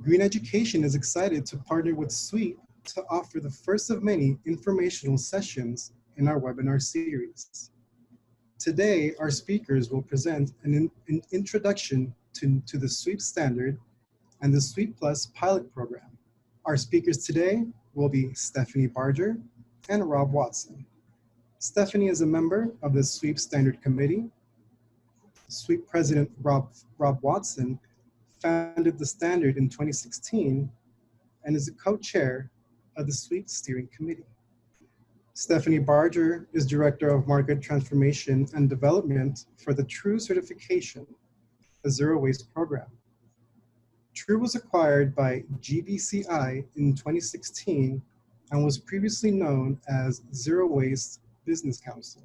Green Education is excited to partner with SWEEP to offer the first of many informational sessions in our webinar series. Today, our speakers will present an introduction to the SWEEP standard and the SWEEP Plus pilot program. Our speakers today will be Stephanie Barger and Rob Watson. Stephanie is a member of the SWEEP Standard Committee. SWEEP President Rob Watson founded the standard in 2016 and is a co-chair of the SWEEP Steering Committee. Stephanie Barger is Director of Market Transformation and Development for the TRUE certification, a zero waste program. TRUE was acquired by GBCI in 2016 and was previously known as Zero Waste Business Council,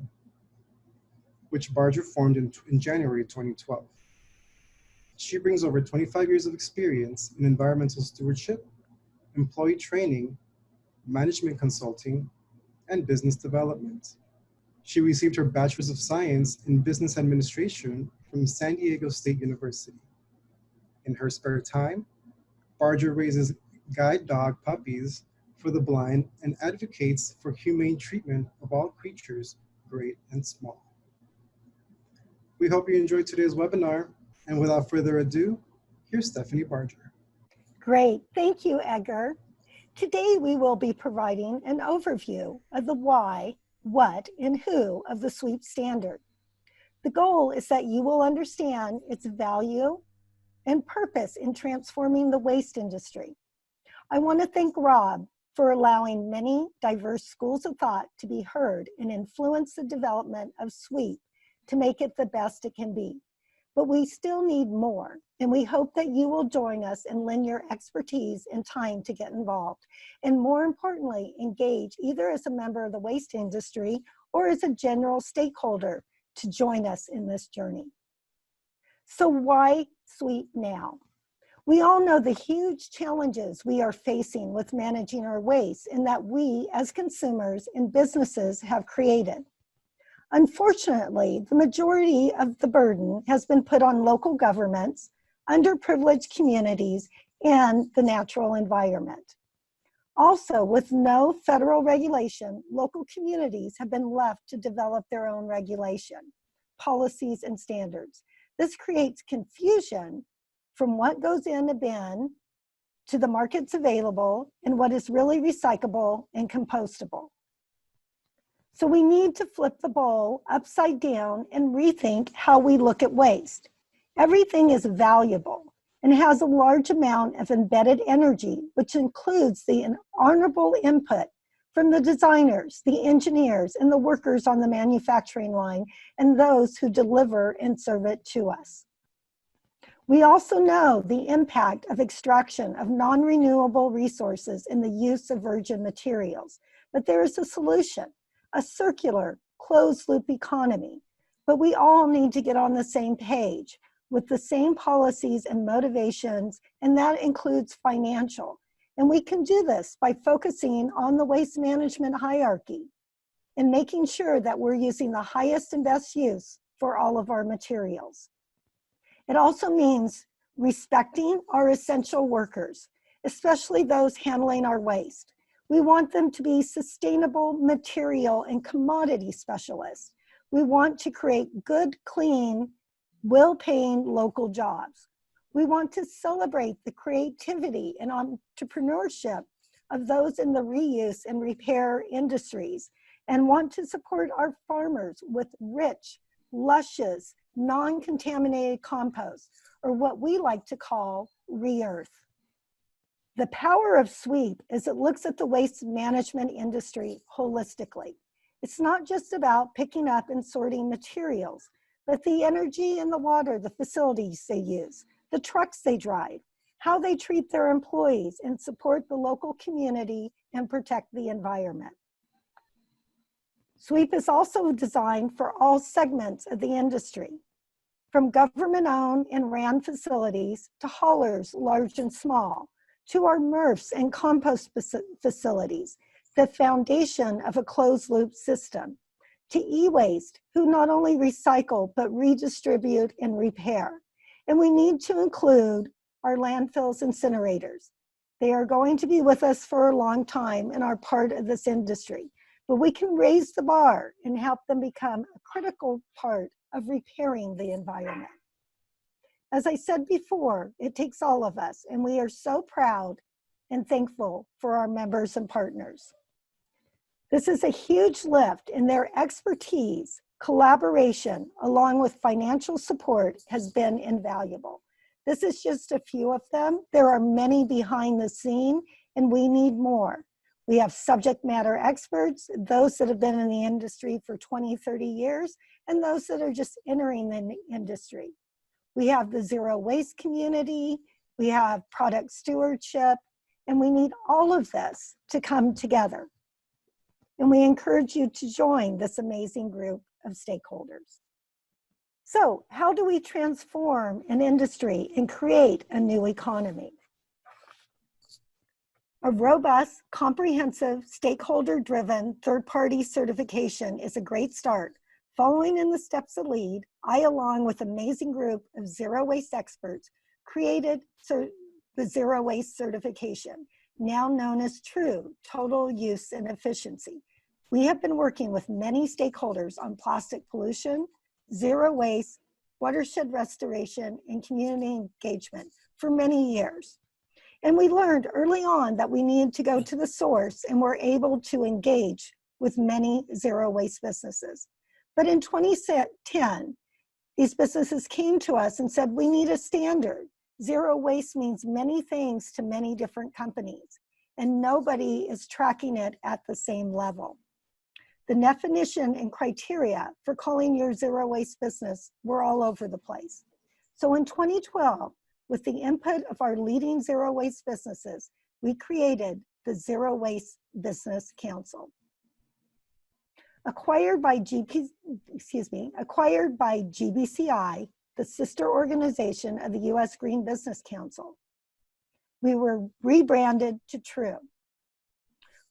which Barger formed in January 2012. She brings over 25 years of experience in environmental stewardship, employee training, management consulting, and business development. She received her Bachelor's of Science in Business Administration from San Diego State University. In her spare time, Barger raises guide dog puppies for the blind and advocates for humane treatment of all creatures, great and small. We hope you enjoyed today's webinar, and without further ado, here's Stephanie Barger. Great, thank you, Edgar. Today we will be providing an overview of the why, what, and who of the SWEEP standard. The goal is that you will understand its value and purpose in transforming the waste industry. I want to thank Rob for allowing many diverse schools of thought to be heard and influence the development of SWEEP to make it the best it can be. But we still need more, and we hope that you will join us and lend your expertise and time to get involved, and more importantly, engage either as a member of the waste industry or as a general stakeholder to join us in this journey. So why SWEEP now? We all know the huge challenges we are facing with managing our waste and that we as consumers and businesses have created. Unfortunately, the majority of the burden has been put on local governments, underprivileged communities, and the natural environment. Also, with no federal regulation, local communities have been left to develop their own regulation, policies, and standards. This creates confusion from what goes in a bin to the markets available and what is really recyclable and compostable. So we need to flip the bowl upside down and rethink how we look at waste. Everything is valuable and has a large amount of embedded energy, which includes the honorable input from the designers, the engineers, and the workers on the manufacturing line, and those who deliver and serve it to us. We also know the impact of extraction of non-renewable resources in the use of virgin materials, but there is a solution, a circular, closed-loop economy. But we all need to get on the same page with the same policies and motivations, and that includes financial. And we can do this by focusing on the waste management hierarchy and making sure that we're using the highest and best use for all of our materials. It also means respecting our essential workers, especially those handling our waste. We want them to be sustainable material and commodity specialists. We want to create good, clean, well-paying local jobs. We want to celebrate the creativity and entrepreneurship of those in the reuse and repair industries, and want to support our farmers with rich, luscious, non-contaminated compost, or what we like to call Reearth. The power of SWEEP is it looks at the waste management industry holistically. It's not just about picking up and sorting materials, but the energy and the water, the facilities they use, the trucks they drive, how they treat their employees and support the local community and protect the environment. SWEEP is also designed for all segments of the industry, from government-owned and ran facilities to haulers, large and small, to our MRFs and compost facilities, the foundation of a closed-loop system, to e-waste, who not only recycle, but redistribute and repair. And we need to include our landfills, incinerators. They are going to be with us for a long time and are part of this industry, but we can raise the bar and help them become a critical part of repairing the environment. As I said before, it takes all of us, and we are so proud and thankful for our members and partners. This is a huge lift, and their expertise, collaboration, along with financial support has been invaluable. This is just a few of them. There are many behind the scene, and we need more. We have subject matter experts, those that have been in the industry for 20, 30 years, and those that are just entering the industry. We have the zero waste community, we have product stewardship, and we need all of this to come together. And we encourage you to join this amazing group of stakeholders. So, how do we transform an industry and create a new economy? A robust, comprehensive, stakeholder-driven third-party certification is a great start. Following in the steps of LEAD, I, along with an amazing group of zero waste experts, created the Zero Waste Certification, now known as TRUE, Total Use and Efficiency. We have been working with many stakeholders on plastic pollution, zero waste, watershed restoration, and community engagement for many years. And we learned early on that we needed to go to the source, and were able to engage with many zero waste businesses. But in 2010, these businesses came to us and said, we need a standard. Zero waste means many things to many different companies, and nobody is tracking it at the same level. The definition and criteria for calling your zero waste business were all over the place. So in 2012, with the input of our leading zero waste businesses, we created the Zero Waste Business Council. Acquired by GBCI, the sister organization of the U.S. Green Business Council, we were rebranded to TRUE.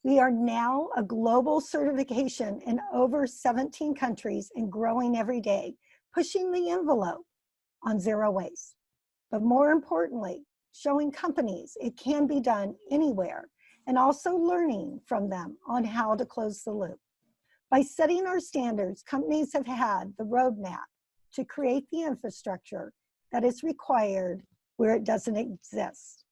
We are now a global certification in over 17 countries and growing every day, pushing the envelope on zero waste. But more importantly, showing companies it can be done anywhere, and also learning from them on how to close the loop. By setting our standards, companies have had the roadmap to create the infrastructure that is required where it doesn't exist.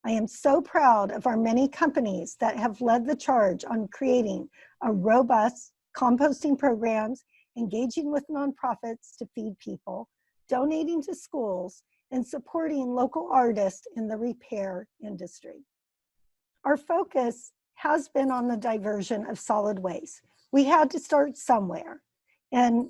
I am so proud of our many companies that have led the charge on creating a robust composting programs, engaging with nonprofits to feed people, donating to schools, and supporting local artists in the repair industry. Our focus has been on the diversion of solid waste. We had to start somewhere, and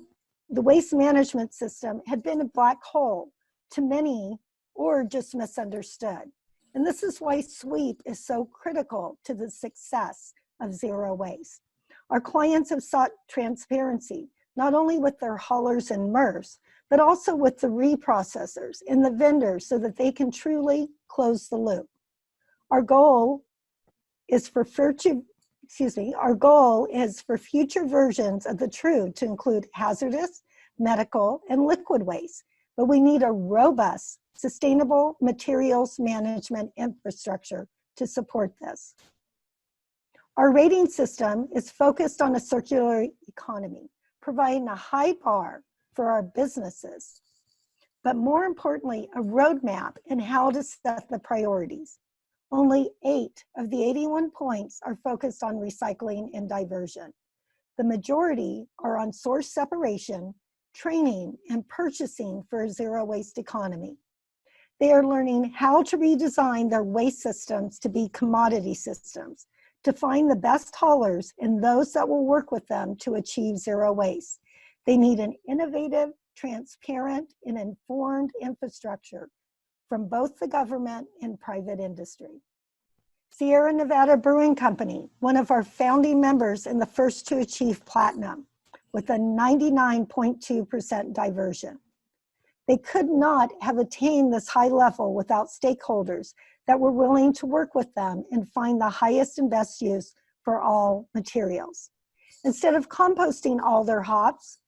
the waste management system had been a black hole to many, or just misunderstood. And this is why SWEEP is so critical to the success of zero waste. Our clients have sought transparency, not only with their haulers and MRFs, but also with the reprocessors and the vendors, so that they can truly close the loop. Our goal is for future versions of the TRUE to include hazardous, medical, and liquid waste, but we need a robust, sustainable materials management infrastructure to support this. Our rating system is focused on a circular economy, providing a high bar for our businesses, but more importantly, a roadmap in how to set the priorities. Only 8 of the 81 points are focused on recycling and diversion. The majority are on source separation, training, and purchasing for a zero waste economy. They are learning how to redesign their waste systems to be commodity systems, to find the best haulers and those that will work with them to achieve zero waste. They need an innovative, transparent, and informed infrastructure from both the government and private industry. Sierra Nevada Brewing Company, one of our founding members and the first to achieve platinum, with a 99.2% diversion. They could not have attained this high level without stakeholders that were willing to work with them and find the highest and best use for all materials. Instead of composting all their hops,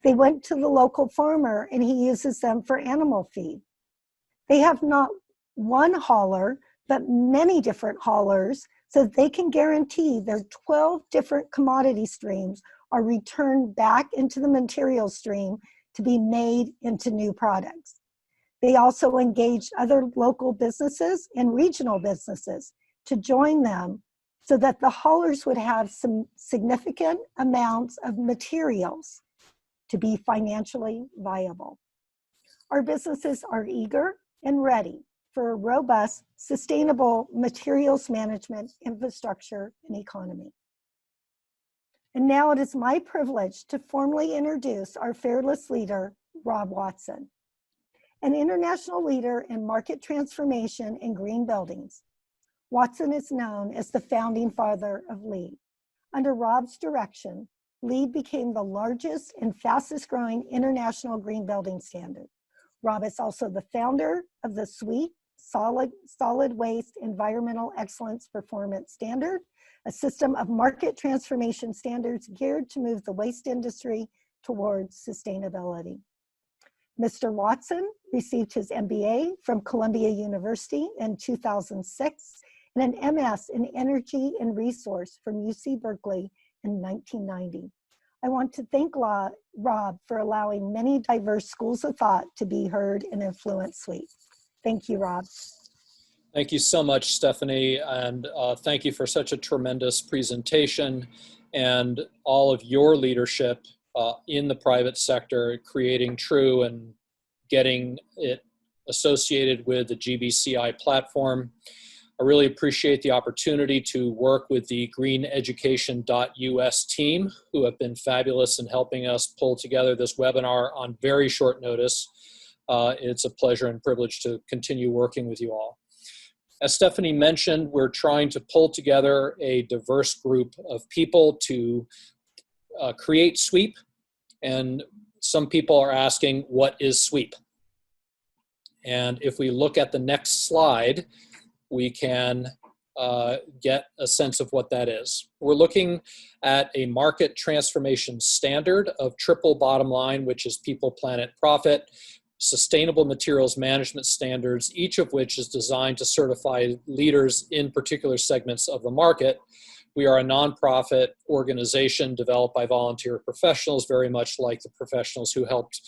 they went to the local farmer and he uses them for animal feed. They have not one hauler, but many different haulers, so they can guarantee their 12 different commodity streams are returned back into the material stream to be made into new products. They also engaged other local businesses and regional businesses to join them so that the haulers would have some significant amounts of materials to be financially viable. Our businesses are eager and ready for a robust, sustainable materials management infrastructure and economy. And now it is my privilege to formally introduce our fearless leader, Rob Watson. An international leader in market transformation and green buildings, Watson is known as the founding father of LEED. Under Rob's direction, LEED became the largest and fastest growing international green building standard. Rob is also the founder of the WhySWEEP Solid Waste Environmental Excellence Performance Standard, a system of market transformation standards geared to move the waste industry towards sustainability. Mr. Watson received his MBA from Columbia University in 2006 and an MS in Energy and Resource from UC Berkeley in 1990. I want to thank Rob for allowing many diverse schools of thought to be heard and influence SWEEP. Thank you, Rob. Thank you so much, Stephanie, and thank you for such a tremendous presentation and all of your leadership in the private sector, creating True and getting it associated with the GBCI platform. I really appreciate the opportunity to work with the greeneducation.us team, who have been fabulous in helping us pull together this webinar on very short notice. It's a pleasure and privilege to continue working with you all. As Stephanie mentioned, we're trying to pull together a diverse group of people to create SWEEP. And some people are asking, what is SWEEP? And if we look at the next slide, we can get a sense of what that is. We're looking at a market transformation standard of triple bottom line, which is people, planet, profit, sustainable materials management standards, each of which is designed to certify leaders in particular segments of the market. We are a nonprofit organization developed by volunteer professionals, very much like the professionals who helped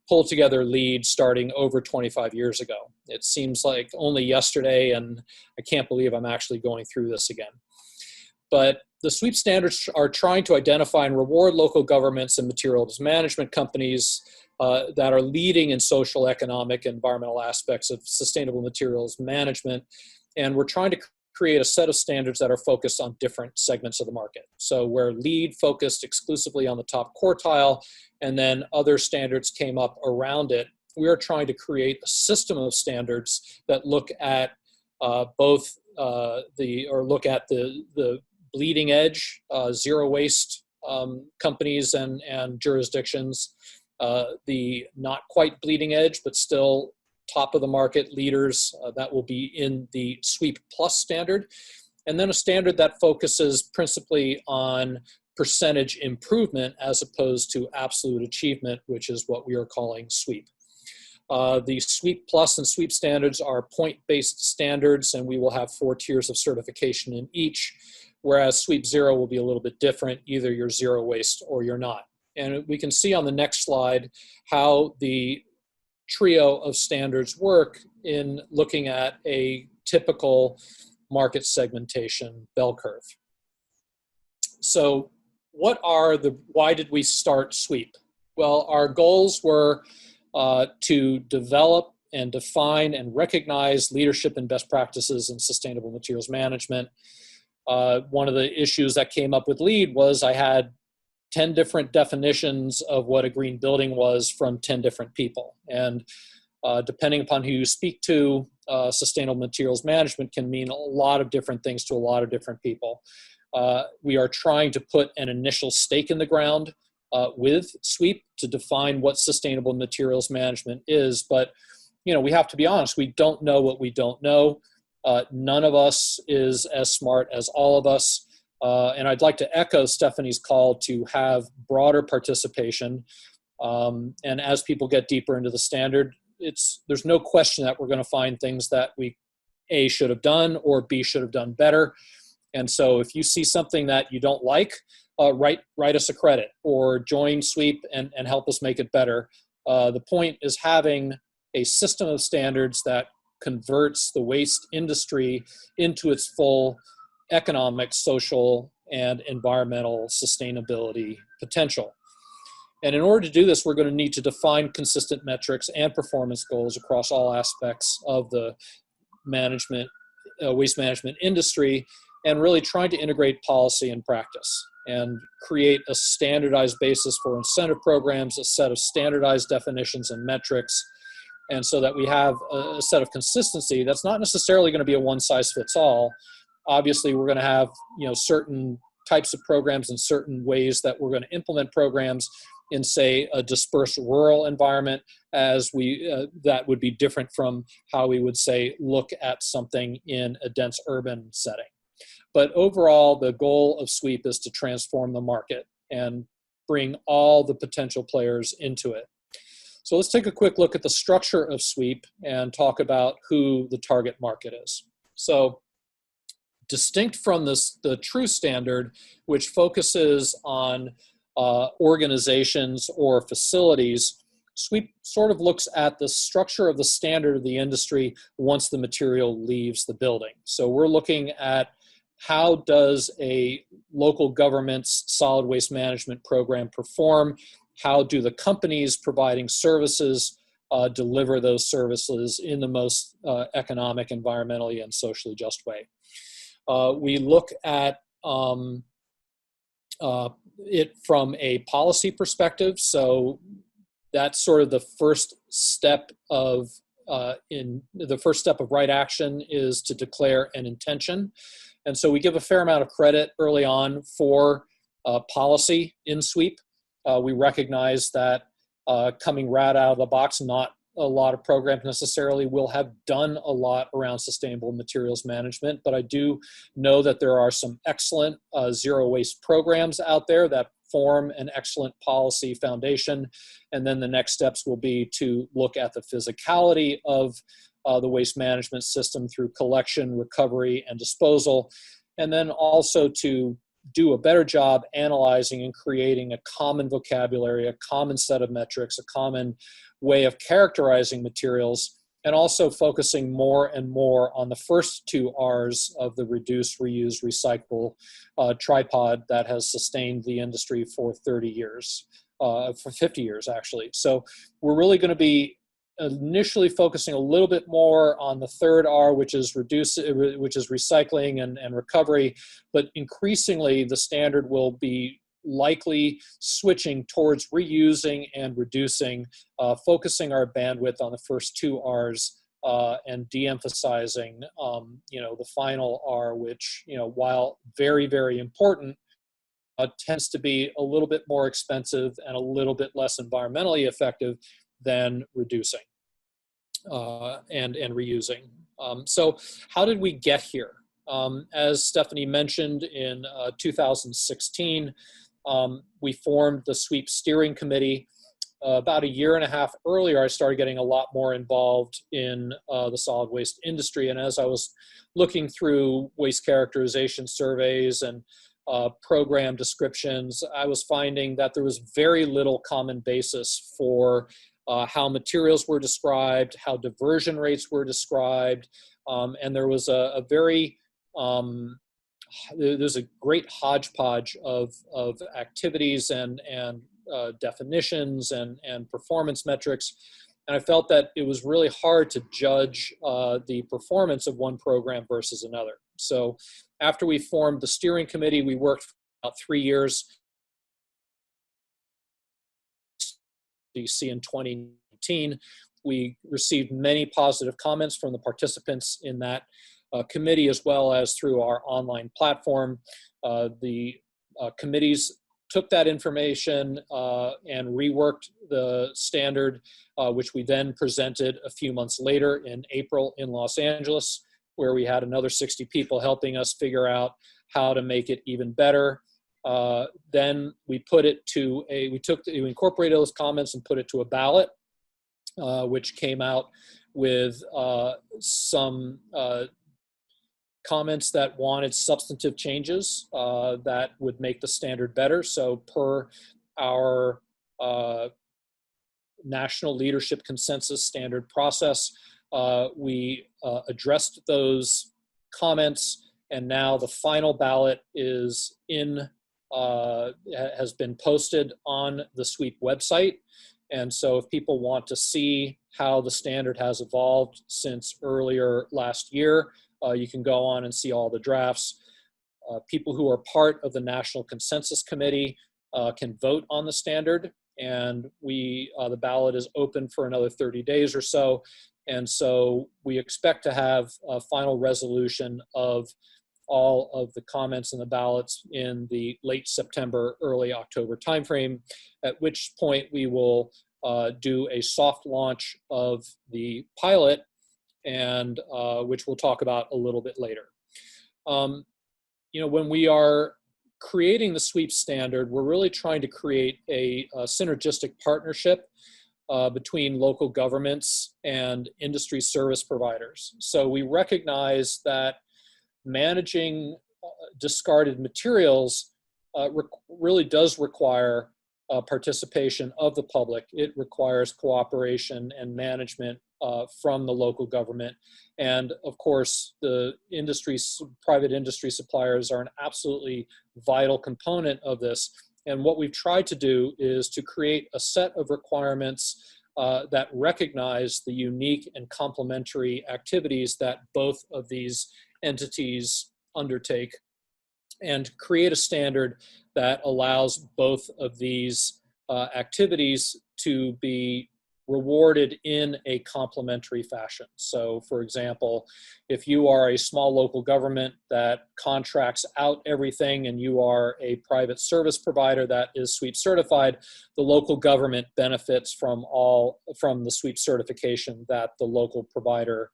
pull together LEED starting over 25 years ago. It seems like only yesterday, and I can't believe I'm actually going through this again. But the SWEEP standards are trying to identify and reward local governments and materials management companies that are leading in social, economic, and environmental aspects of sustainable materials management. And we're trying to create a set of standards that are focused on different segments of the market. So where LEED focused exclusively on the top quartile, and then other standards came up around it, we are trying to create a system of standards that look at the bleeding edge, zero waste companies and jurisdictions, the not quite bleeding edge, but still top of the market leaders that will be in the SWEEP Plus standard, and then a standard that focuses principally on percentage improvement as opposed to absolute achievement, which is what we are calling SWEEP. The SWEEP Plus and SWEEP standards are point-based standards, and we will have 4 tiers of certification in each, whereas SWEEP Zero will be a little bit different. Either you're zero waste or you're not. And we can see on the next slide how the trio of standards work in looking at a typical market segmentation bell curve. So why did we start SWEEP? Well, our goals were to develop and define and recognize leadership and best practices in sustainable materials management. One of the issues that came up with LEED was I had 10 different definitions of what a green building was from 10 different people. And depending upon who you speak to, sustainable materials management can mean a lot of different things to a lot of different people. We are trying to put an initial stake in the ground with SWEEP to define what sustainable materials management is. But we have to be honest, we don't know what we don't know. None of us is as smart as all of us. And I'd like to echo Stephanie's call to have broader participation. And as people get deeper into the standard, there's no question that we're going to find things that we A should have done or B should have done better. And so if you see something that you don't like, write us a credit or join SWEEP and help us make it better. The point is having a system of standards that converts the waste industry into its full economic, social, and environmental sustainability potential. And in order to do this, we're going to need to define consistent metrics and performance goals across all aspects of the waste management industry, and really trying to integrate policy and practice and create a standardized basis for incentive programs, a set of standardized definitions and metrics, and so that we have a set of consistency that's not necessarily going to be a one-size-fits-all. Obviously, we're going to have certain types of programs and certain ways that we're going to implement programs in, say, a dispersed rural environment, as that would be different from how we would, say, look at something in a dense urban setting. But overall, the goal of SWEEP is to transform the market and bring all the potential players into it. So let's take a quick look at the structure of SWEEP and talk about who the target market is. So distinct from the true standard, which focuses on organizations or facilities, SWEEP sort of looks at the structure of the standard of the industry once the material leaves the building. So we're looking at how does a local government's solid waste management program perform? How do the companies providing services deliver those services in the most economic, environmentally, and socially just way? We look at it from a policy perspective. So that's sort of the first step of right action is to declare an intention. And so we give a fair amount of credit early on for policy in SWEEP. We recognize that coming right out of the box, not a lot of programs necessarily will have done a lot around sustainable materials management, but I do know that there are some excellent zero waste programs out there that form an excellent policy foundation. And then the next steps will be to look at the physicality of the waste management system through collection, recovery, and disposal, and then also to do a better job analyzing and creating a common vocabulary, a common set of metrics, a common way of characterizing materials, and also focusing more and more on the first two R's of the reduce, reuse, recycle tripod that has sustained the industry for 30 years, for 50 years actually. So we're really going to be initially focusing a little bit more on the third R, which is recycling and recovery, but increasingly the standard will be likely switching towards reusing and reducing, focusing our bandwidth on the first two R's and de-emphasizing the final R, which while very, very important, tends to be a little bit more expensive and a little bit less environmentally effective than reducing and reusing. So how did we get here? As Stephanie mentioned, in 2016, we formed the SWEEP Steering Committee. About a year and a half earlier, I started getting a lot more involved in the solid waste industry. And as I was looking through waste characterization surveys and program descriptions, I was finding that there was very little common basis for how materials were described, how diversion rates were described, and there was there's a great hodgepodge of activities and definitions and performance metrics. And I felt that it was really hard to judge the performance of one program versus another. So after we formed the steering committee, we worked for about 3 years. DC in 2019, we received many positive comments from the participants in that committee, as well as through our online platform. The committees took that information and reworked the standard, which we then presented a few months later in April in Los Angeles, where we had another 60 people helping us figure out how to make it even better. Then we put it to we incorporated those comments and put it to a ballot, which came out with some comments that wanted substantive changes that would make the standard better. So per our national leadership consensus standard process, we addressed those comments, and now the final ballot is has been posted on the SWEEP website. And so if people want to see how the standard has evolved since earlier last year, you can go on and see all the drafts. People who are part of the National Consensus Committee can vote on the standard, and the ballot is open for another 30 days or so. And so we expect to have a final resolution of all of the comments and the ballots in the late September, early October timeframe, at which point we will do a soft launch of the pilot, and which we'll talk about a little bit later. When we are creating the SWEEP standard, we're really trying to create a synergistic partnership between local governments and industry service providers. So we recognize that managing discarded materials really does require participation of the public. It requires cooperation and management from the local government. And of course, the private industry suppliers are an absolutely vital component of this. And what we've tried to do is to create a set of requirements that recognize the unique and complementary activities that both of these entities undertake, and create a standard that allows both of these activities to be rewarded in a complementary fashion. So for example, if you are a small local government that contracts out everything and you are a private service provider that is SWEEP certified, the local government benefits from the SWEEP certification that the local provider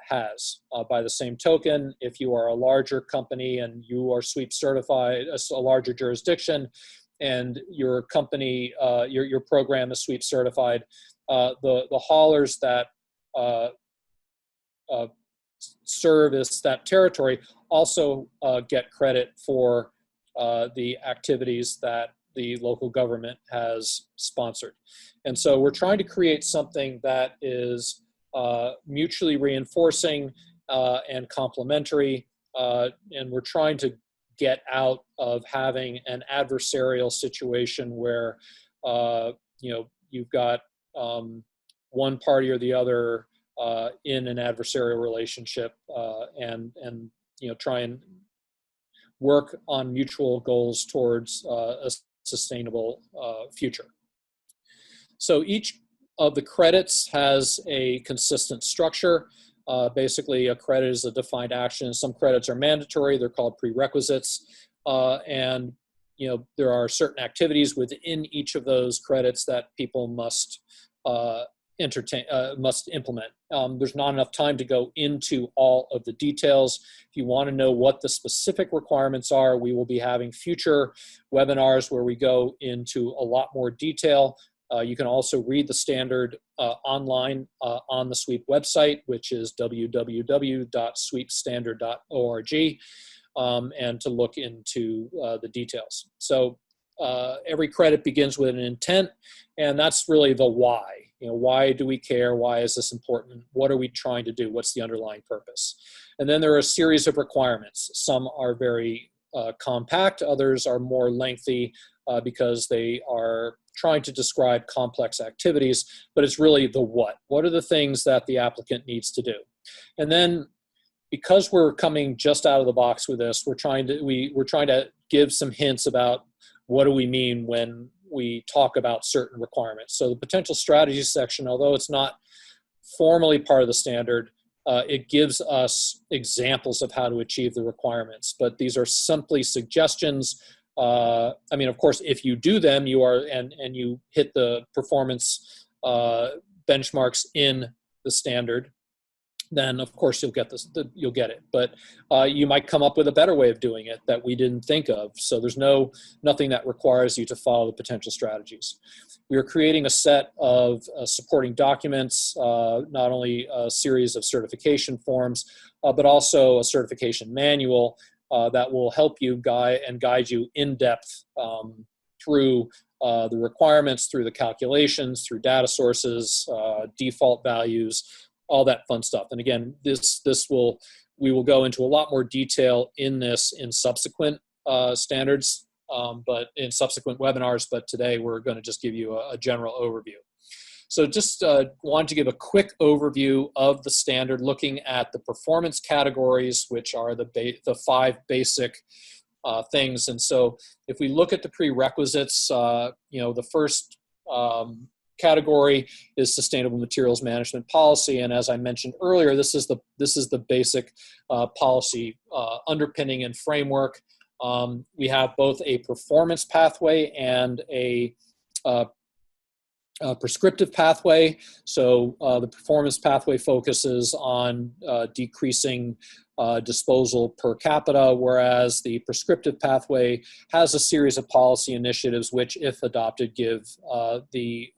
has. By the same token, if you are a larger company and you are SWEEP certified, a larger jurisdiction, and your company, your program is SWEEP certified, the haulers that service that territory also get credit for the activities that the local government has sponsored. And so we're trying to create something that is mutually reinforcing and complementary, and we're trying to get out of having an adversarial situation where you've got one party or the other in an adversarial relationship, and try and work on mutual goals towards a sustainable future. So each of the credits has a consistent structure. Basically, a credit is a defined action. Some credits are mandatory. They're called prerequisites. And there are certain activities within each of those credits that people must implement. There's not enough time to go into all of the details. If you want to know what the specific requirements are, we will be having future webinars where we go into a lot more detail. You can also read the standard online on the SWEEP website, which is www.sweepstandard.org, and to look into the details. So every credit begins with an intent, and that's really the why. Why do we care? Why is this important? What are we trying to do? What's the underlying purpose? And then there are a series of requirements. Some are very compact, others are more lengthy because they are trying to describe complex activities, but it's really the what. What are the things that the applicant needs to do? And then because we're coming just out of the box with this, we're trying to give some hints about what do we mean when we talk about certain requirements. So the potential strategies section, although it's not formally part of the standard, it gives us examples of how to achieve the requirements, but these are simply suggestions. Of course, if you do them, you are and you hit the performance benchmarks in the standard, then of course you'll get this, you'll get it. But you might come up with a better way of doing it that we didn't think of. So there's nothing that requires you to follow the potential strategies. We are creating a set of supporting documents, not only a series of certification forms, but also a certification manual that will help you guide you in depth through the requirements, through the calculations, through data sources, default values, all that fun stuff. And again, we will go into a lot more detail in this in subsequent standards, but in subsequent webinars. But today we're going to just give you a general overview. So just wanted to give a quick overview of the standard, looking at the performance categories, which are the 5 basic things. And so if we look at the prerequisites, the first category is sustainable materials management policy. And as I mentioned earlier, this is the basic policy underpinning and framework. We have both a performance pathway and a prescriptive pathway. So the performance pathway focuses on decreasing disposal per capita, whereas the prescriptive pathway has a series of policy initiatives which, if adopted, give the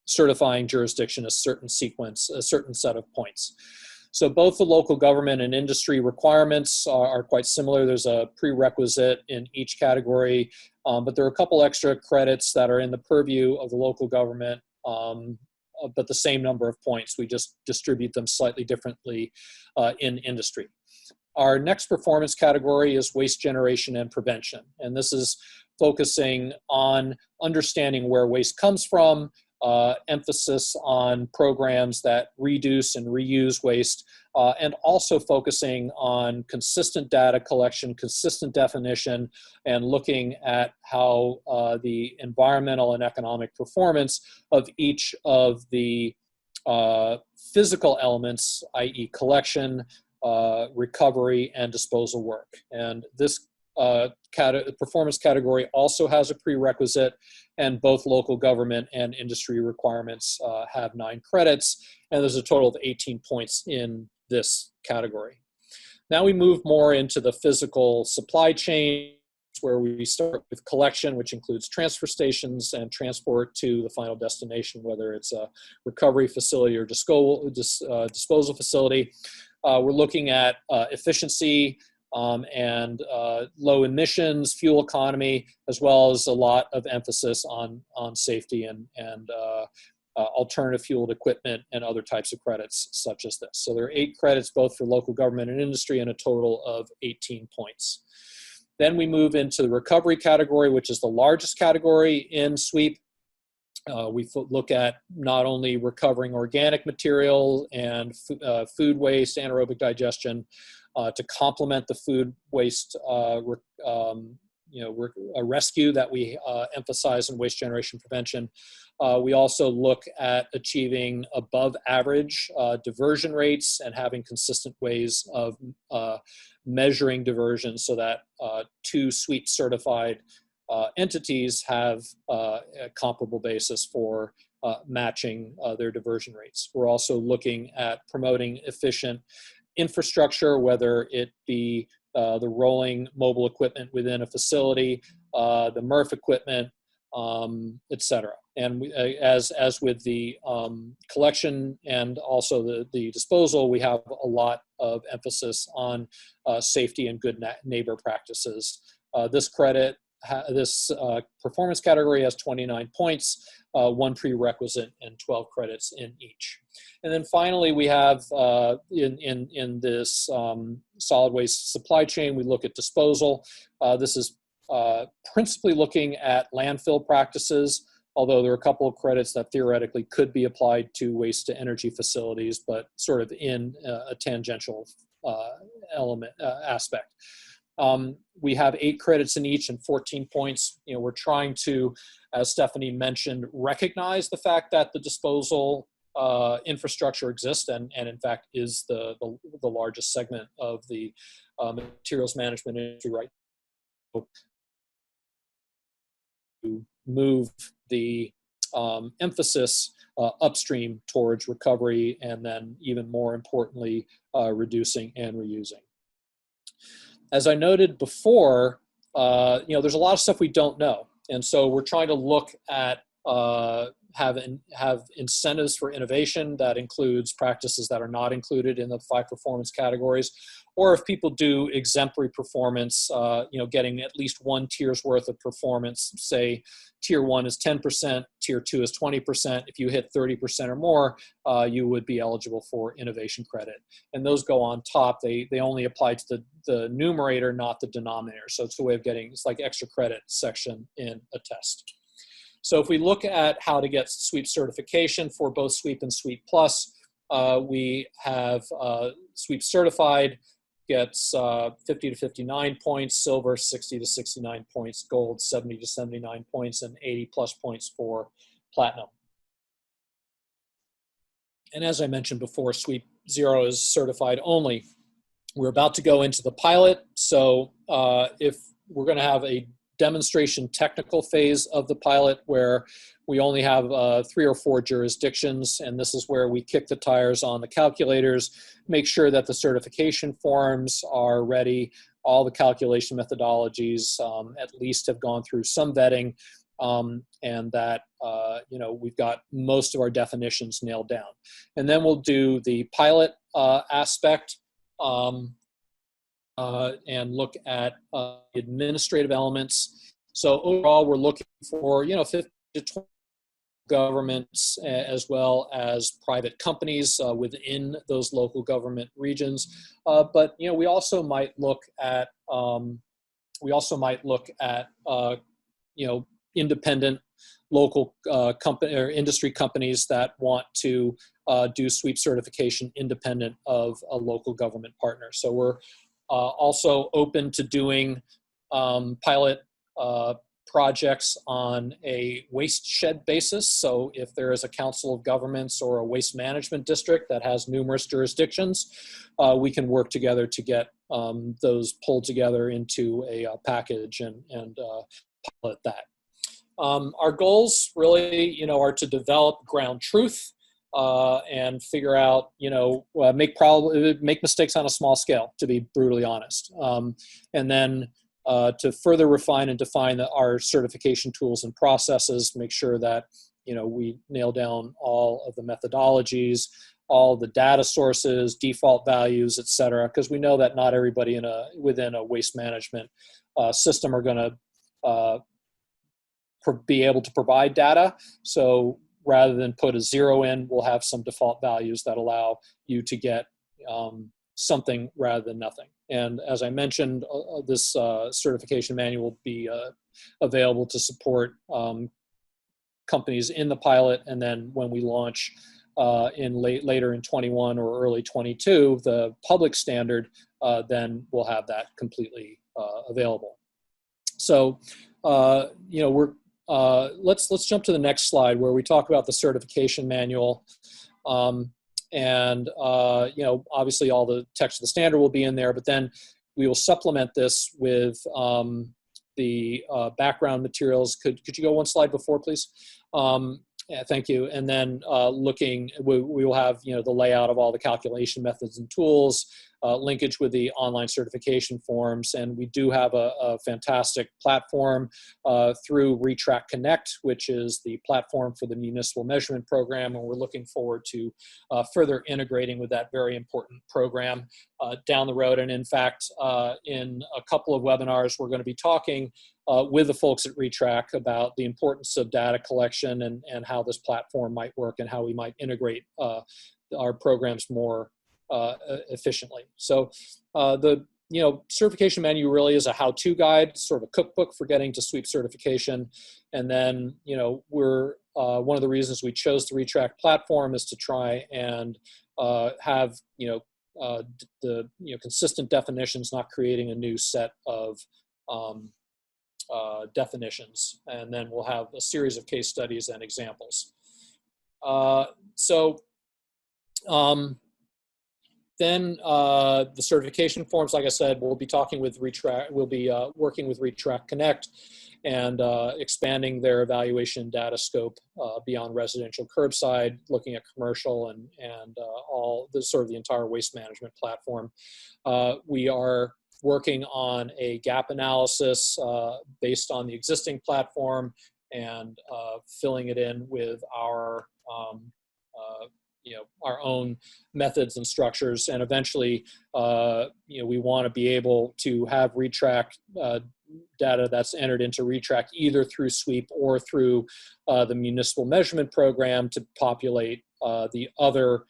certifying jurisdiction a certain sequence, a certain set of points. So both the local government and industry requirements are quite similar. There's a prerequisite in each category, but there are a couple extra credits that are in the purview of the local government, but the same number of points. We just distribute them slightly differently in industry. Our next performance category is waste generation and prevention. And this is focusing on understanding where waste comes from, emphasis on programs that reduce and reuse waste, and also focusing on consistent data collection, consistent definition, and looking at how the environmental and economic performance of each of the physical elements, i.e. collection, recovery, and disposal work. And this performance category also has a prerequisite, and both local government and industry requirements have 9 credits, and there's a total of 18 points in this category. Now we move more into the physical supply chain, where we start with collection, which includes transfer stations and transport to the final destination, whether it's a recovery facility or disposal facility. We're looking at efficiency, and low emissions, fuel economy, as well as a lot of emphasis on safety and alternative fueled equipment and other types of credits such as this. So there are 8 credits both for local government and industry, and a total of 18 points. Then we move into the recovery category, which is the largest category in SWEEP. We look at not only recovering organic material and food waste, anaerobic digestion, to complement the food waste rescue that we emphasize in waste generation prevention. We also look at achieving above average diversion rates and having consistent ways of measuring diversion, so that 2 SWEEP certified entities have a comparable basis for matching their diversion rates. We're also looking at promoting efficient infrastructure, whether it be the rolling mobile equipment within a facility, the MRF equipment, et cetera. And we, as with the collection and also the disposal, we have a lot of emphasis on safety and good neighbor practices. This performance category has 29 points, 1 prerequisite, and 12 credits in each. And then finally, we have in this solid waste supply chain, we look at disposal. This is principally looking at landfill practices, although there are a couple of credits that theoretically could be applied to waste to energy facilities, but sort of in a tangential aspect. We have 8 credits in each and 14 points. We're trying to, as Stephanie mentioned, recognize the fact that the disposal infrastructure exists and in fact is the largest segment of the materials management industry right now. To move the emphasis upstream towards recovery, and then even more importantly, reducing and reusing. As I noted before, there's a lot of stuff we don't know. And so we're trying to look at have incentives for innovation that includes practices that are not included in the 5 performance categories, or if people do exemplary performance, getting at least 1 tier's worth of performance, say tier 1 is 10%, tier 2 is 20%. If you hit 30% or more, you would be eligible for innovation credit. And those go on top. They only apply to the numerator, not the denominator. So it's a way of getting, it's like extra credit section in a test. So if we look at how to get SWEEP certification for both SWEEP and SWEEP Plus, we have SWEEP certified gets 50 to 59 points, silver 60 to 69 points, gold 70 to 79 points, and 80 plus points for platinum. And as I mentioned before, SWEEP 0 is certified only. We're about to go into the pilot, so if we're going to have a demonstration technical phase of the pilot where we only have 3 or 4 jurisdictions, and this is where we kick the tires on the calculators, make sure that the certification forms are ready, all the calculation methodologies at least have gone through some vetting, and that we've got most of our definitions nailed down. And then we'll do the pilot aspect, and look at administrative elements. So overall, we're looking for 50 to 20 governments as well as private companies within those local government regions. But we also might look at independent local company or industry companies that want to do SWEEP certification independent of a local government partner. So we're also open to doing pilot projects on a waste shed basis. So if there is a council of governments or a waste management district that has numerous jurisdictions, we can work together to get those pulled together into a package and pilot that. Our goals really, are to develop ground truth and figure out, make mistakes on a small scale, to be brutally honest. And then to further refine and define our certification tools and processes, make sure that, we nail down all of the methodologies, all the data sources, default values, et cetera, because we know that not everybody within a waste management system are going to be able to provide data. So rather than put a 0 in, we'll have some default values that allow you to get something rather than nothing. And as I mentioned, this certification manual will be available to support companies in the pilot. And then when we launch later in 21 or early 22, the public standard, then we'll have that completely available. So, let's jump to the next slide where we talk about the certification manual. Obviously all the text of the standard will be in there, but then we will supplement this with the background materials. Could you go one slide before, please? Yeah, thank you. And then we will have, the layout of all the calculation methods and tools, linkage with the online certification forms. And we do have a fantastic platform through Retrack Connect, which is the platform for the municipal measurement program. And we're looking forward to further integrating with that very important program down the road. And in fact, in a couple of webinars, we're going to be talking with the folks at Retrack about the importance of data collection and how this platform might work and how we might integrate our programs more efficiently. So the certification manual really is a how-to guide, sort of a cookbook for getting to SWEEP certification. And then we're one of the reasons we chose the Retrack platform is to try and have the consistent definitions, not creating a new set of definitions. And then we'll have a series of case studies and examples. Then the certification forms, like I said, we'll be talking with Retrack. We'll be working with Retrack Connect, and expanding their evaluation data scope beyond residential curbside, looking at commercial and all the sort of the entire waste management platform. We are working on a gap analysis based on the existing platform and filling it in with our our own methods and structures, and eventually, we want to be able to have retrack data that's entered into retrack either through SWEEP or through the municipal measurement program to populate the other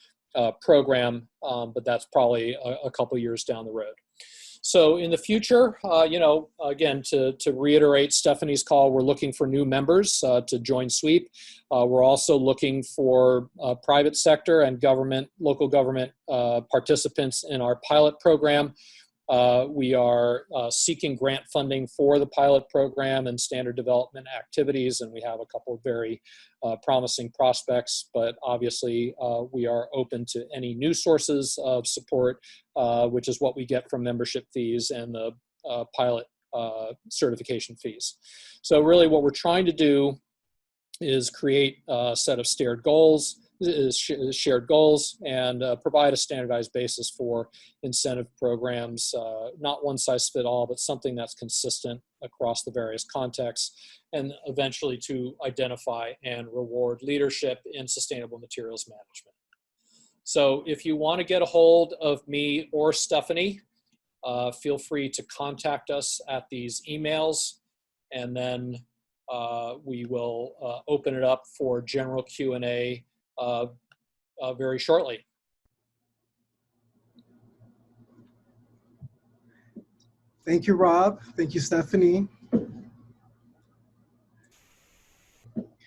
program, but that's probably a couple years down the road. So in the future, again, to reiterate Stephanie's call, we're looking for new members to join SWEEP. We're also looking for private sector and local government participants in our pilot program. We are seeking grant funding for the pilot program and standard development activities, and we have a couple of very promising prospects, but obviously we are open to any new sources of support, which is what we get from membership fees and the pilot certification fees. So really what we're trying to do is create a set of shared goals and provide a standardized basis for incentive programs, not one size fit all, but something that's consistent across the various contexts, and eventually to identify and reward leadership in sustainable materials management. So if you want to get a hold of me or Stephanie, feel free to contact us at these emails, and then we will open it up for general Q&A very shortly. Thank you, Rob. Thank you, Stephanie.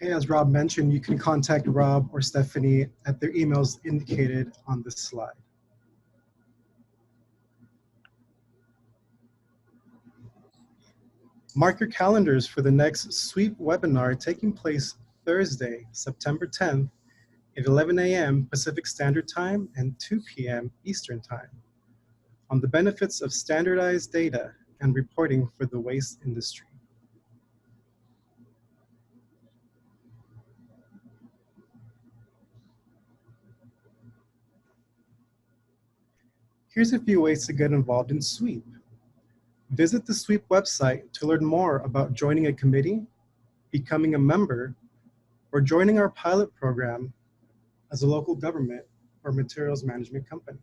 Okay, as Rob mentioned, you can contact Rob or Stephanie at their emails indicated on this slide. Mark your calendars for the next SWEEP webinar taking place Thursday, September 10th at 11 a.m. Pacific Standard Time and 2 p.m. Eastern Time on the benefits of standardized data and reporting for the waste industry. Here's a few ways to get involved in SWEEP. Visit the SWEEP website to learn more about joining a committee, becoming a member, or joining our pilot program as a local government or materials management company.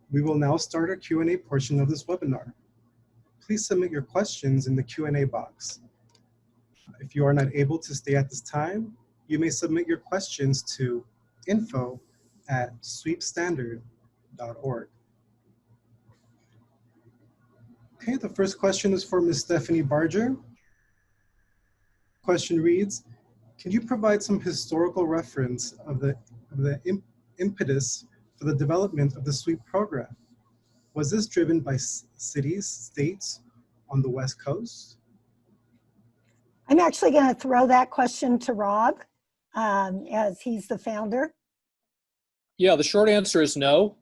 We will now start our Q&A portion of this webinar. Please submit your questions in the Q&A box. If you are not able to stay at this time, you may submit your questions to info@sweepstandard.org. Okay, the first question is for Ms. Stephanie Barger. Question reads, can you provide some historical reference of the impetus for the development of the SWEEP program? Was this driven by cities, states on the West Coast? I'm actually going to throw that question to Rob, as he's the founder. Yeah, the short answer is no.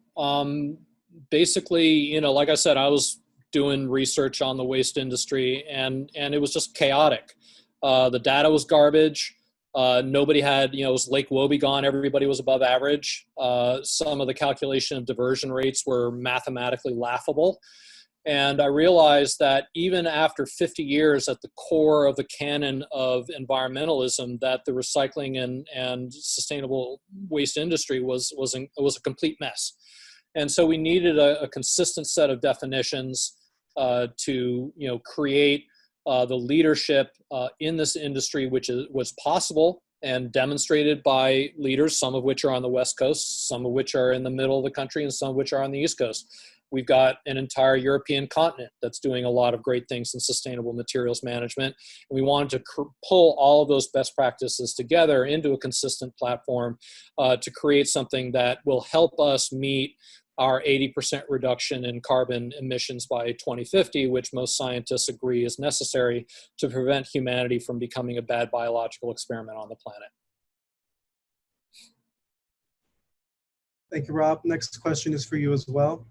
Basically, like I said, I was doing research on the waste industry, and it was just chaotic. The data was garbage. Nobody had, it was Lake Wobegon, everybody was above average. Some of the calculation of diversion rates were mathematically laughable. And I realized that even after 50 years at the core of the canon of environmentalism, that the recycling and sustainable waste industry was a complete mess. And so we needed a consistent set of definitions to create the leadership in this industry, which was possible and demonstrated by leaders, some of which are on the West Coast, some of which are in the middle of the country, and some of which are on the East Coast. We've got an entire European continent that's doing a lot of great things in sustainable materials management. And we wanted to pull all of those best practices together into a consistent platform to create something that will help us meet our 80% reduction in carbon emissions by 2050, which most scientists agree is necessary to prevent humanity from becoming a bad biological experiment on the planet. Thank you, Rob. Next question is for you as well.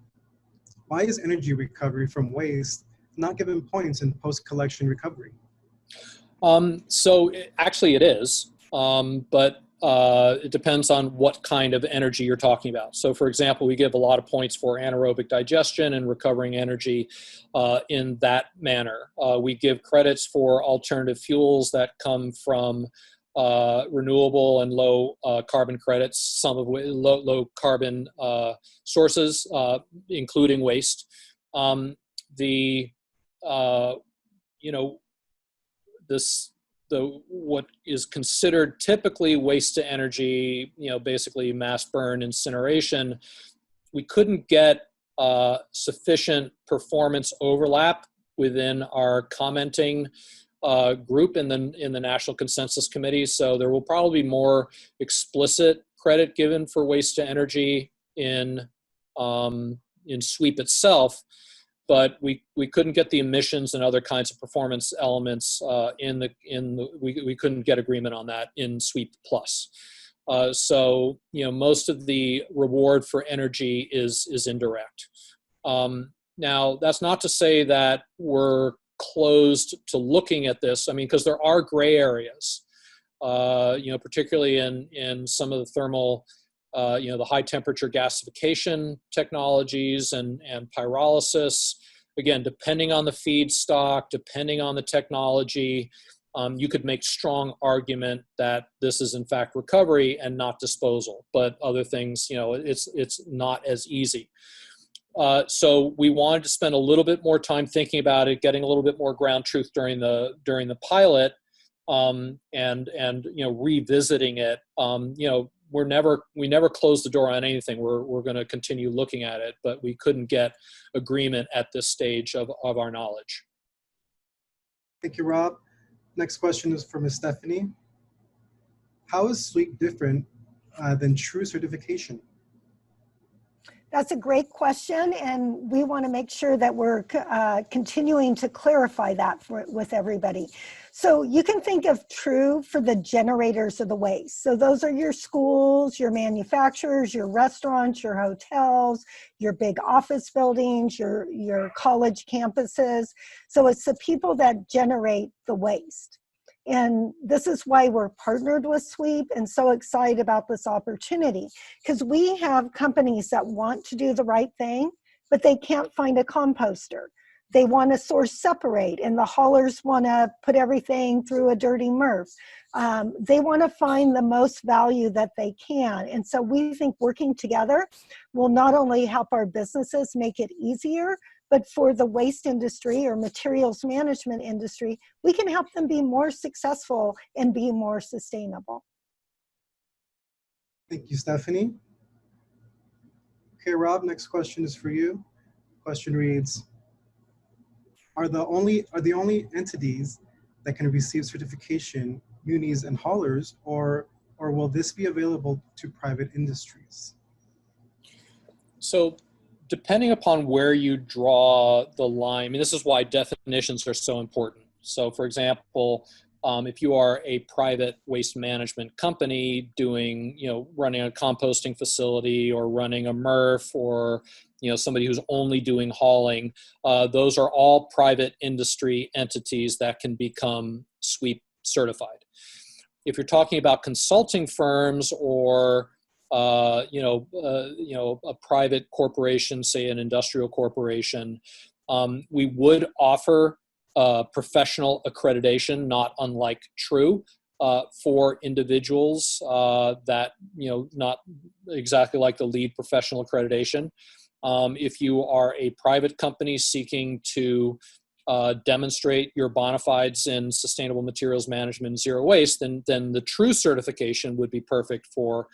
Why is energy recovery from waste not given points in post-collection recovery? Actually it is, but it depends on what kind of energy you're talking about. So for example, we give a lot of points for anaerobic digestion and recovering energy in that manner. We give credits for alternative fuels that come from renewable and low carbon credits, some of which low carbon sources, including waste. What is considered typically waste to energy, basically mass burn, incineration, we couldn't get sufficient performance overlap within our commenting group in the National Consensus Committee. So there will probably be more explicit credit given for waste to energy in SWEEP itself, but we couldn't get the emissions and other kinds of performance elements we couldn't get agreement on that in SWEEP Plus. So most of the reward for energy is indirect. Now that's not to say that we're closed to looking at this. I mean, because there are gray areas, particularly in some of the thermal, the high temperature gasification technologies and pyrolysis. Again, depending on the feedstock, depending on the technology, you could make strong argument that this is in fact recovery and not disposal. But other things, it's not as easy. So we wanted to spend a little bit more time thinking about it, getting a little bit more ground truth during the pilot, and revisiting it. We never closed the door on anything. We're going to continue looking at it, but we couldn't get agreement at this stage of our knowledge. Thank you, Rob. Next question is for Ms. Stephanie. How is SWEEP different than true certification? That's a great question, and we want to make sure that we're continuing to clarify that with everybody. So you can think of true for the generators of the waste. So those are your schools, your manufacturers, your restaurants, your hotels, your big office buildings, your college campuses. So it's the people that generate the waste. And this is why we're partnered with SWEEP and so excited about this opportunity, because we have companies that want to do the right thing, but they can't find a composter. They want to source separate, and the haulers want to put everything through a dirty MRF. They want to find the most value that they can. And so we think working together will not only help our businesses make it easier, but for the waste industry or materials management industry, we can help them be more successful and be more sustainable. Thank you, Stephanie. Okay, Rob, next question is for you. Question reads, are the only entities that can receive certification munis and haulers, or will this be available to private industries? So depending upon where you draw the line, I mean, this is why definitions are so important. So for example, if you are a private waste management company doing, running a composting facility or running a MRF, or, somebody who's only doing hauling, those are all private industry entities that can become SWEEP certified. If you're talking about consulting firms or a private corporation, say an industrial corporation, we would offer professional accreditation, not unlike True, for individuals that, not exactly like the LEED professional accreditation. If you are a private company seeking to demonstrate your bona fides in sustainable materials management and zero waste, then the True certification would be perfect for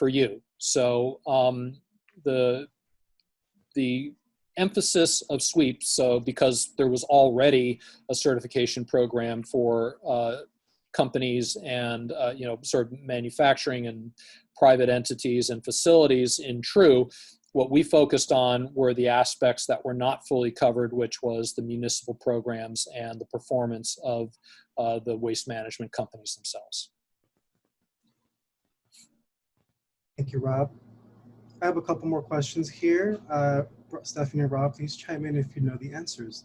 you. So the emphasis of SWEEP, so because there was already a certification program for companies and sort of manufacturing and private entities and facilities in True, what we focused on were the aspects that were not fully covered, which was the municipal programs and the performance of the waste management companies themselves. Thank you, Rob. I have a couple more questions here. Stephanie and Rob, please chime in if you know the answers.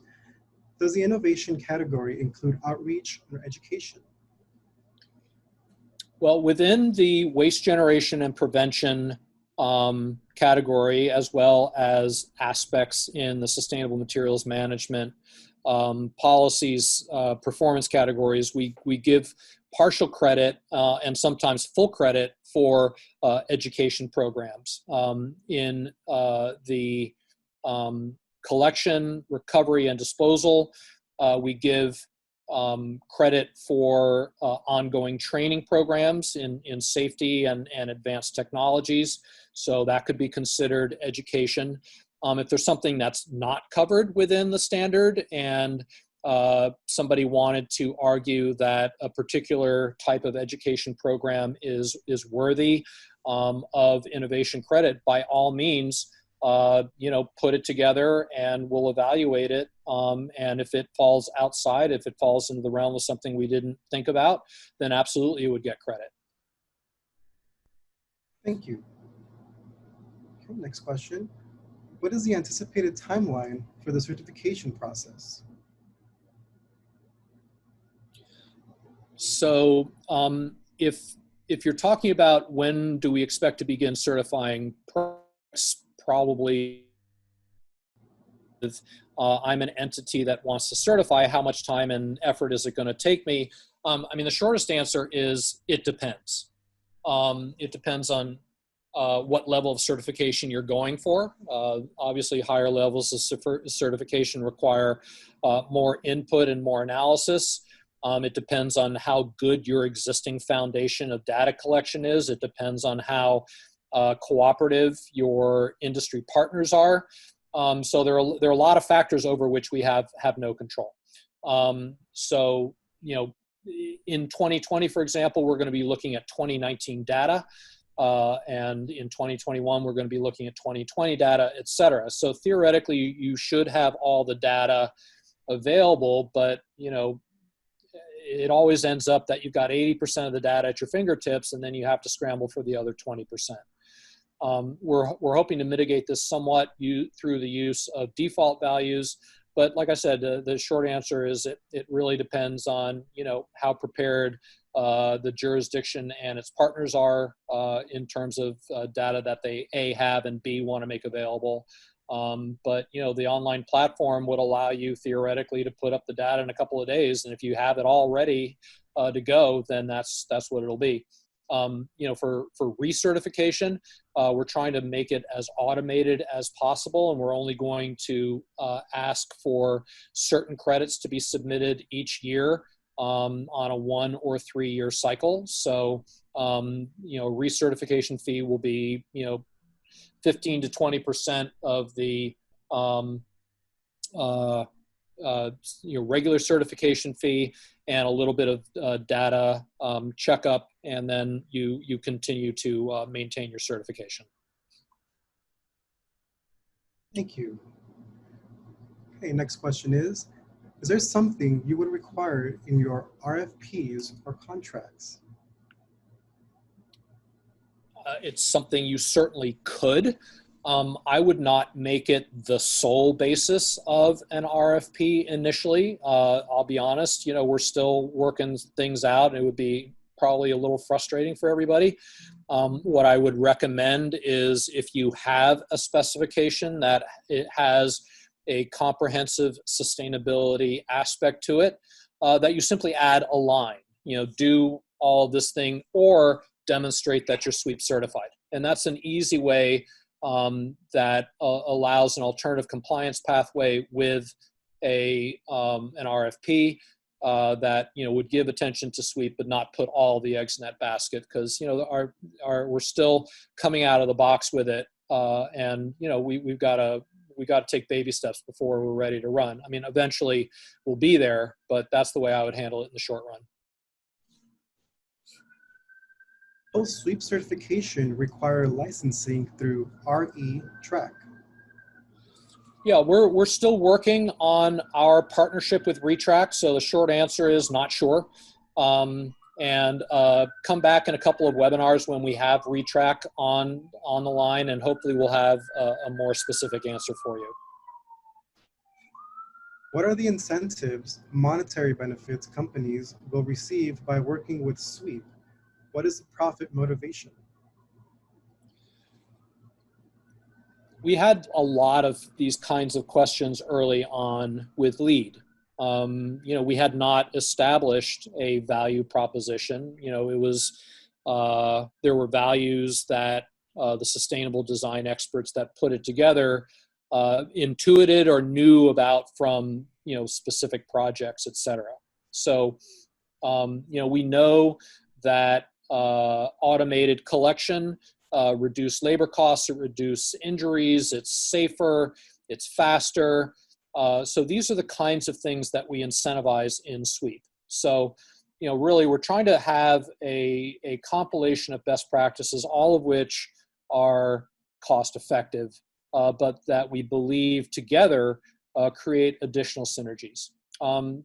Does the innovation category include outreach or education? Well, within the waste generation and prevention category, as well as aspects in the sustainable materials management policies, performance categories, we give partial credit and sometimes full credit for education programs. In the collection, recovery, and disposal, we give credit for ongoing training programs in safety and advanced technologies. So that could be considered education. If there's something that's not covered within the standard and somebody wanted to argue that a particular type of education program is worthy of innovation credit, by all means, put it together and we'll evaluate it. And if it falls outside, if it falls into the realm of something we didn't think about, then absolutely it would get credit. Thank you. Okay, next question. What is the anticipated timeline for the certification process? So if you're talking about when do we expect to begin certifying products, probably I'm an entity that wants to certify, how much time and effort is it going to take me? I mean, the shortest answer is it depends. It depends on what level of certification you're going for. Obviously, higher levels of certification require more input and more analysis. It depends on how good your existing foundation of data collection is. It depends on how cooperative your industry partners are. So there are a lot of factors over which we have no control. So, in 2020, for example, we're going to be looking at 2019 data. And in 2021, we're going to be looking at 2020 data, et cetera. So theoretically, you should have all the data available, but, it always ends up that you've got 80% of the data at your fingertips, and then you have to scramble for the other 20%. We're hoping to mitigate this somewhat through the use of default values. But like I said, the short answer is it really depends on, how prepared the jurisdiction and its partners are in terms of data that they A, have, and B, want to make available. But the online platform would allow you theoretically to put up the data in a couple of days, and if you have it all ready to go, then that's what it'll be. For recertification, we're trying to make it as automated as possible, and we're only going to ask for certain credits to be submitted each year on a 1 or 3 year cycle. So, recertification fee will be, 15 to 20% of the regular certification fee, and a little bit of data checkup, and then you continue to maintain your certification. Thank you. Okay, next question is there something you would require in your RFPs or contracts? It's something you certainly could. I would not make it the sole basis of an RFP initially. I'll be honest, we're still working things out, and it would be probably a little frustrating for everybody. What I would recommend is, if you have a specification that it has a comprehensive sustainability aspect to it, that you simply add a line, do all of this thing, or demonstrate that you're SWEEP certified. And that's an easy way that allows an alternative compliance pathway with an RFP that would give attention to SWEEP, but not put all the eggs in that basket, because we're still coming out of the box with it, and we've got to take baby steps before we're ready to run. I mean, eventually we'll be there, but that's the way I would handle it in the short run. Does SWEEP certification require licensing through Retrack? Yeah, we're still working on our partnership with Retrack, so the short answer is not sure. and come back in a couple of webinars when we have Retrack on the line, and hopefully we'll have a more specific answer for you. What are the incentives, monetary benefits companies will receive by working with SWEEP? What is the profit motivation? We had a lot of these kinds of questions early on with LEAD. We had not established a value proposition. It was, there were values that the sustainable design experts that put it together intuited or knew about from, specific projects, et cetera. So, we know that automated collection reduce labor costs, it reduce injuries, it's safer, it's faster. So these are the kinds of things that we incentivize in SWEEP. So, really we're trying to have a compilation of best practices, all of which are cost effective, but that we believe together create additional synergies.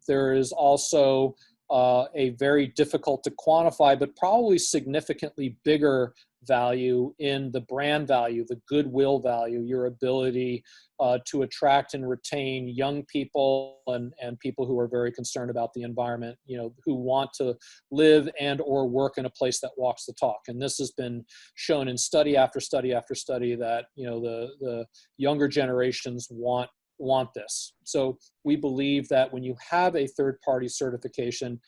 There is also a very difficult to quantify, but probably significantly bigger value in the brand value, the goodwill value, your ability to attract and retain young people and people who are very concerned about the environment, who want to live and or work in a place that walks the talk. And this has been shown in study after study after study that, the younger generations want this. So we believe that when you have a third-party certification,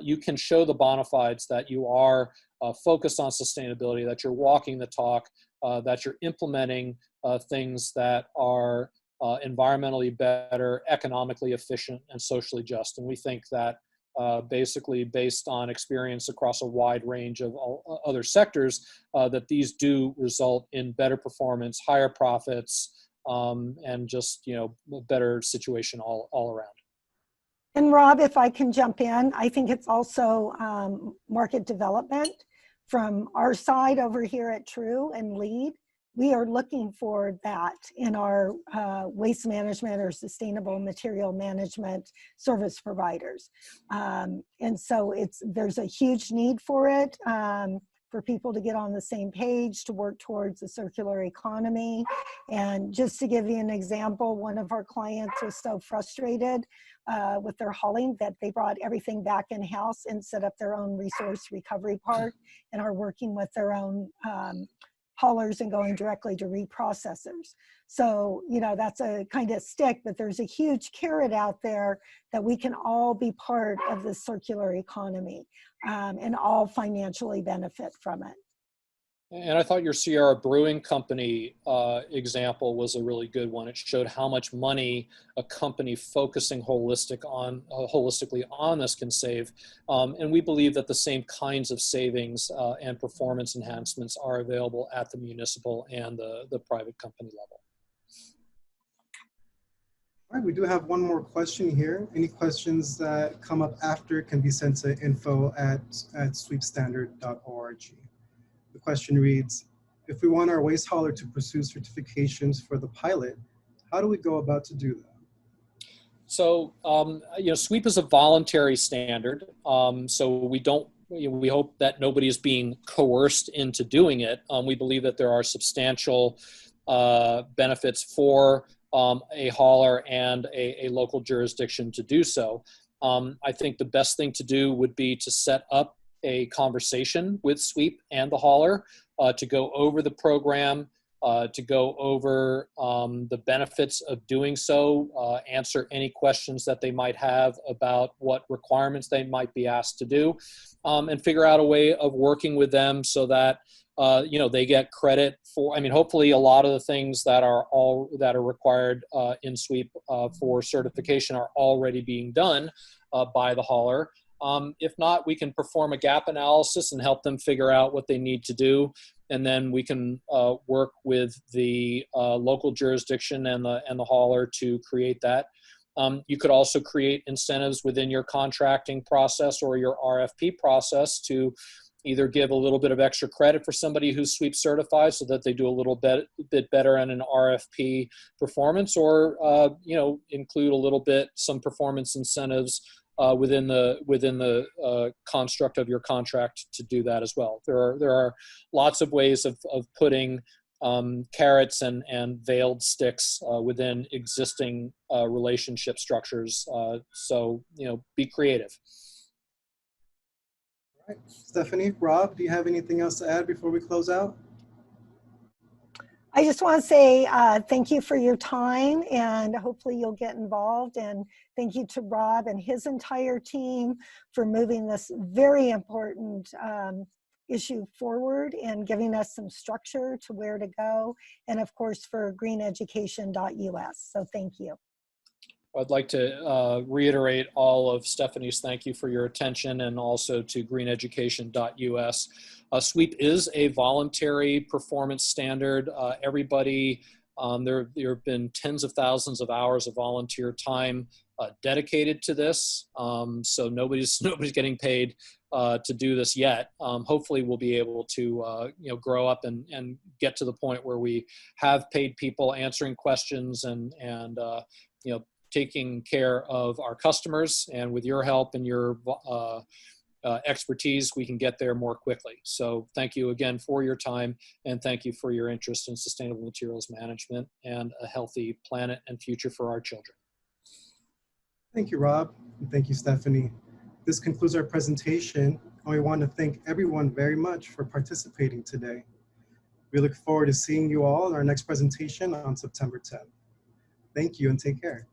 you can show the bona fides that you are focused on sustainability, that you're walking the talk, that you're implementing things that are environmentally better, economically efficient, and socially just. And we think that basically based on experience across a wide range of other sectors, that these do result in better performance, higher profits, and just, a better situation all around. And Rob, if I can jump in, I think it's also market development. From our side over here at True and LEAD, we are looking for that in our waste management or sustainable material management service providers. And so there's a huge need for it, for people to get on the same page, to work towards a circular economy. And just to give you an example, one of our clients was so frustrated with their hauling that they brought everything back in-house and set up their own resource recovery part and are working with their own haulers and going directly to reprocessors. So, that's a kind of stick, but there's a huge carrot out there that we can all be part of the circular economy and all financially benefit from it. And I thought your Sierra Brewing Company example was a really good one. It showed how much money a company focusing holistically on this can save. And we believe that the same kinds of savings and performance enhancements are available at the municipal and the private company level. All right, we do have one more question here. Any questions that come up after can be sent to info@sweepstandard.org. The question reads, if we want our waste hauler to pursue certifications for the pilot, how do we go about to do that? So, SWEEP is a voluntary standard. So we hope that nobody is being coerced into doing it. We believe that there are substantial benefits for a hauler and a local jurisdiction to do so. I think the best thing to do would be to set up a conversation with SWEEP and the hauler to go over the program, to go over the benefits of doing so, answer any questions that they might have about what requirements they might be asked to do, and figure out a way of working with them so that they get credit for. Hopefully, a lot of the things that are required in SWEEP for certification are already being done by the hauler. If not, we can perform a gap analysis and help them figure out what they need to do. And then we can work with the local jurisdiction and the hauler to create that. You could also create incentives within your contracting process or your RFP process to either give a little bit of extra credit for somebody who's SWEEP certified so that they do a little bit better in an RFP performance, or include some performance incentives within the construct of your contract to do that as well. There are lots of ways of putting carrots and veiled sticks within existing relationship structures. So, be creative. All right. Stephanie, Rob, do you have anything else to add before we close out? I just want to say thank you for your time, and hopefully you'll get involved. And thank you to Rob and his entire team for moving this very important issue forward and giving us some structure to where to go. And of course for greeneducation.us. So thank you. I'd like to reiterate all of Stephanie's thank you for your attention, and also to greeneducation.us. SWEEP is a voluntary performance standard. Everybody, there have been tens of thousands of hours of volunteer time dedicated to this. So nobody's getting paid to do this yet. Hopefully we'll be able to grow up and get to the point where we have paid people answering questions and taking care of our customers. And with your help and your expertise, we can get there more quickly. So thank you again for your time, and thank you for your interest in sustainable materials management and a healthy planet and future for our children. Thank you, Rob, and thank you, Stephanie. This concludes our presentation, and we want to thank everyone very much for participating today. We look forward to seeing you all in our next presentation on September 10th. Thank you and take care.